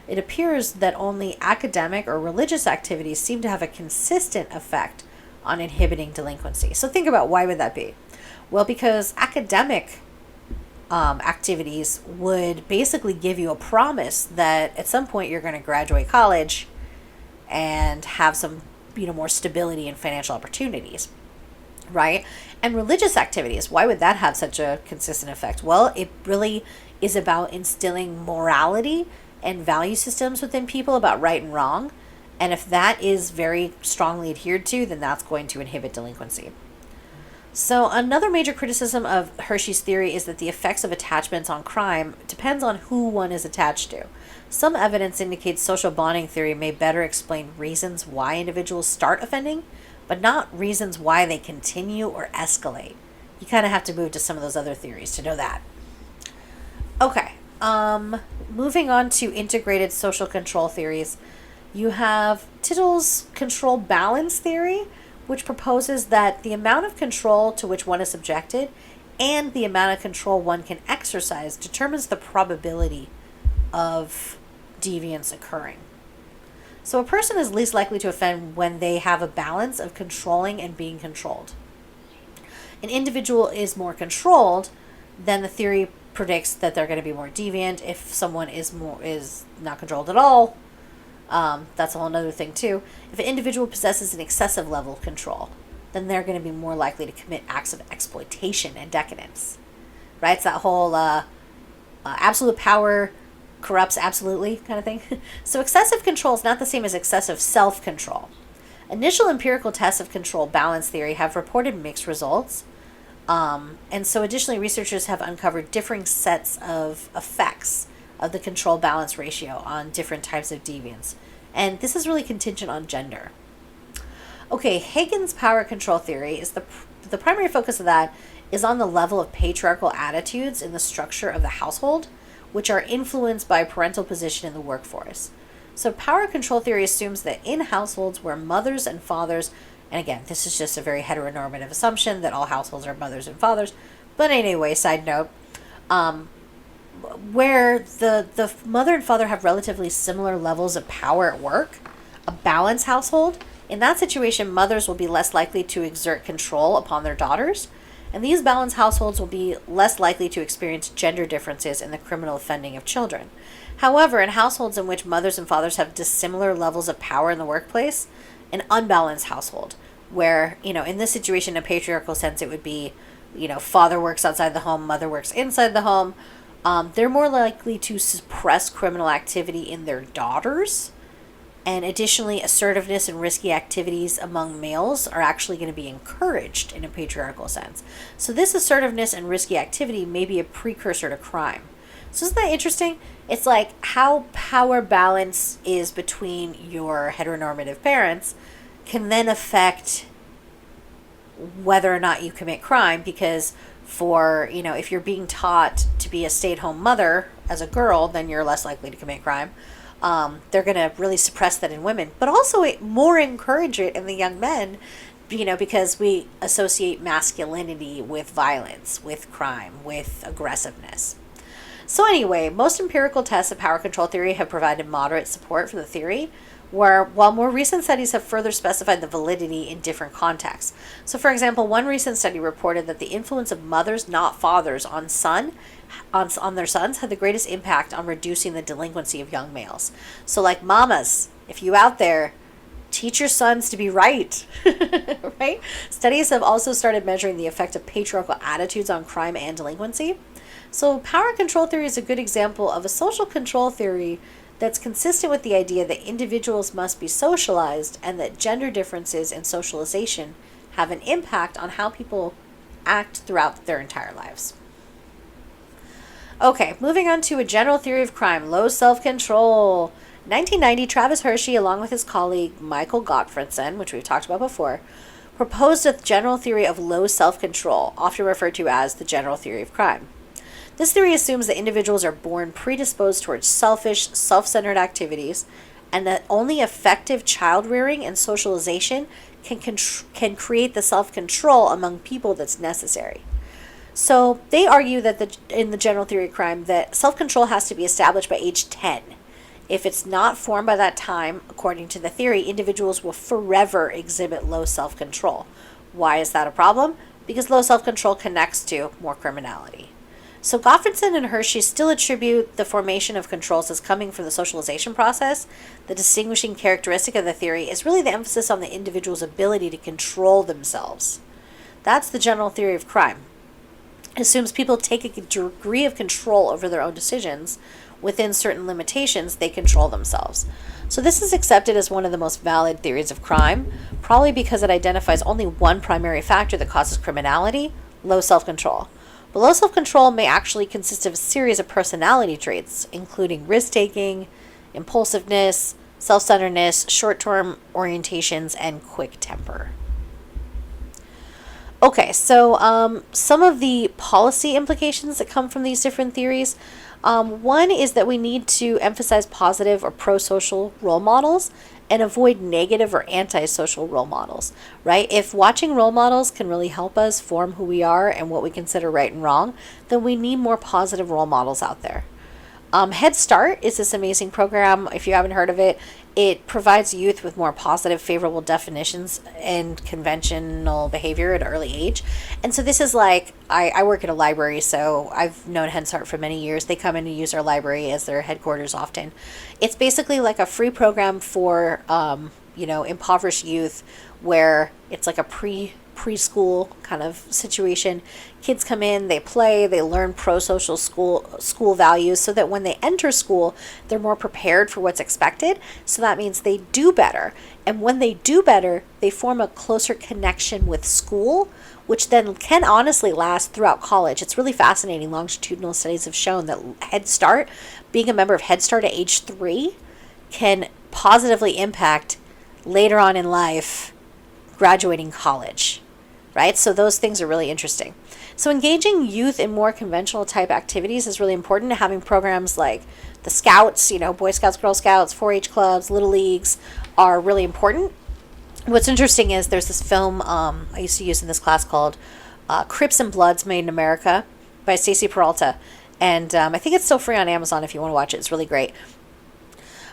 It appears that only academic or religious activities seem to have a consistent effect on inhibiting delinquency. So think about why would that be? Well, because academic activities would basically give you a promise that at some point you're going to graduate college and have some, more stability and financial opportunities, right? And religious activities, why would that have such a consistent effect? Well, it really is about instilling morality and value systems within people about right and wrong. And if that is very strongly adhered to, then that's going to inhibit delinquency. So another major criticism of Hershey's theory is that the effects of attachments on crime depends on who one is attached to. Some evidence indicates social bonding theory may better explain reasons why individuals start offending, but not reasons why they continue or escalate. You kind of have to move to some of those other theories to know that. Okay, moving on to integrated social control theories. You have Tittle's control balance theory, which proposes that the amount of control to which one is subjected and the amount of control one can exercise determines the probability of deviance occurring. So a person is least likely to offend when they have a balance of controlling and being controlled. An individual is more controlled, then the theory predicts that they're going to be more deviant. If someone is not controlled at all, That's a whole other thing too. If an individual possesses an excessive level of control, then they're going to be more likely to commit acts of exploitation and decadence. Right? It's that whole absolute power corrupts absolutely kind of thing. So excessive control is not the same as excessive self-control. Initial empirical tests of control balance theory have reported mixed results. And so additionally, researchers have uncovered differing sets of effects of the control balance ratio on different types of deviance. And this is really contingent on gender. Okay, Hagen's power control theory is the primary focus of that is on the level of patriarchal attitudes in the structure of the household, which are influenced by parental position in the workforce. So power control theory assumes that in households where mothers and fathers, and again, this is just a very heteronormative assumption that all households are mothers and fathers, but anyway, side note, where the mother and father have relatively similar levels of power at work, a balanced household, in that situation, mothers will be less likely to exert control upon their daughters, and these balanced households will be less likely to experience gender differences in the criminal offending of children. However, in households in which mothers and fathers have dissimilar levels of power in the workplace, an unbalanced household, where, in this situation, in a patriarchal sense, it would be, father works outside the home, mother works inside the home, they're more likely to suppress criminal activity in their daughters. And additionally, assertiveness and risky activities among males are actually going to be encouraged in a patriarchal sense. So this assertiveness and risky activity may be a precursor to crime. So isn't that interesting? It's like how power balance is between your heteronormative parents can then affect whether or not you commit crime, because if you're being taught to be a stay-at-home mother as a girl, then you're less likely to commit crime. They're going to really suppress that in women, but also more encourage it in the young men, because we associate masculinity with violence, with crime, with aggressiveness. So anyway, most empirical tests of power control theory have provided moderate support for the theory, while more recent studies have further specified the validity in different contexts. So for example, one recent study reported that the influence of mothers, not fathers, on their sons had the greatest impact on reducing the delinquency of young males. So like mamas, if you out there, teach your sons to be right, right? Studies have also started measuring the effect of patriarchal attitudes on crime and delinquency. So power control theory is a good example of a social control theory that's consistent with the idea that individuals must be socialized and that gender differences in socialization have an impact on how people act throughout their entire lives. Okay, moving on to a general theory of crime, low self-control. In 1990, Travis Hershey, along with his colleague Michael Gottfredson, which we've talked about before, proposed a general theory of low self-control, often referred to as the general theory of crime. This theory assumes that individuals are born predisposed towards selfish, self-centered activities, and that only effective child rearing and socialization can create the self-control among people that's necessary. So they argue that in the general theory of crime that self-control has to be established by age 10. If it's not formed by that time, according to the theory, individuals will forever exhibit low self-control. Why is that a problem? Because low self-control connects to more criminality. So Gottfredson and Hershey still attribute the formation of controls as coming from the socialization process. The distinguishing characteristic of the theory is really the emphasis on the individual's ability to control themselves. That's the general theory of crime. It assumes people take a degree of control over their own decisions. Within certain limitations, they control themselves. So this is accepted as one of the most valid theories of crime, probably because it identifies only one primary factor that causes criminality, low self-control. But low self-control may actually consist of a series of personality traits, including risk-taking, impulsiveness, self-centeredness, short-term orientations, and quick temper. Okay, so some of the policy implications that come from these different theories. One is that we need to emphasize positive or pro-social role models and avoid negative or anti-social role models, right? If watching role models can really help us form who we are and what we consider right and wrong, then we need more positive role models out there. Head Start is this amazing program. If you haven't heard of it, it provides youth with more positive, favorable definitions and conventional behavior at an early age. And so this is like, I work at a library, so I've known Head Start for many years. They come in and use our library as their headquarters often. It's basically like a free program for, impoverished youth, where it's like a preschool kind of situation. Kids come in, they play, they learn pro-social school values, so that when they enter school, they're more prepared for what's expected. So that means they do better. And when they do better, they form a closer connection with school, which then can honestly last throughout college. It's really fascinating. Longitudinal studies have shown that Head Start, being a member of Head Start at age 3, can positively impact later on in life graduating college, right? So those things are really interesting. So engaging youth in more conventional type activities is really important. Having programs like the Scouts, Boy Scouts, Girl Scouts, 4-H clubs, Little Leagues are really important. What's interesting is there's this film I used to use in this class called Crips and Bloods Made in America by Stacey Peralta. And I think it's still free on Amazon if you want to watch it. It's really great.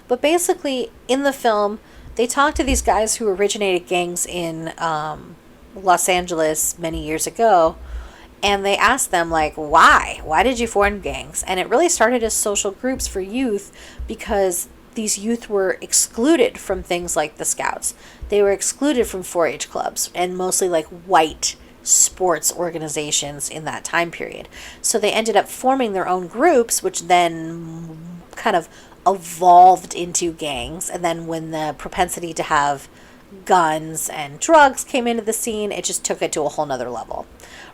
But basically, in the film, they talk to these guys who originated gangs in Los Angeles many years ago, and they ask them, like, why? Why did you form gangs? And it really started as social groups for youth, because these youth were excluded from things like the Scouts. They were excluded from 4-H clubs and mostly like white sports organizations in that time period. So they ended up forming their own groups, which then kind of evolved into gangs. And then when the propensity to have guns and drugs came into the scene, it just took it to a whole nother level,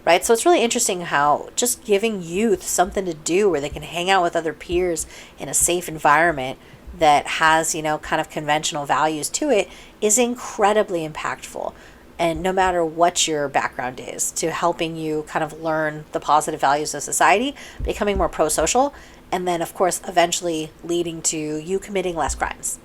right? So it's really interesting how just giving youth something to do where they can hang out with other peers in a safe environment that has, kind of conventional values to it is incredibly impactful. And no matter what your background is, to helping you kind of learn the positive values of society, becoming more pro-social, and then, of course, eventually leading to you committing less crimes.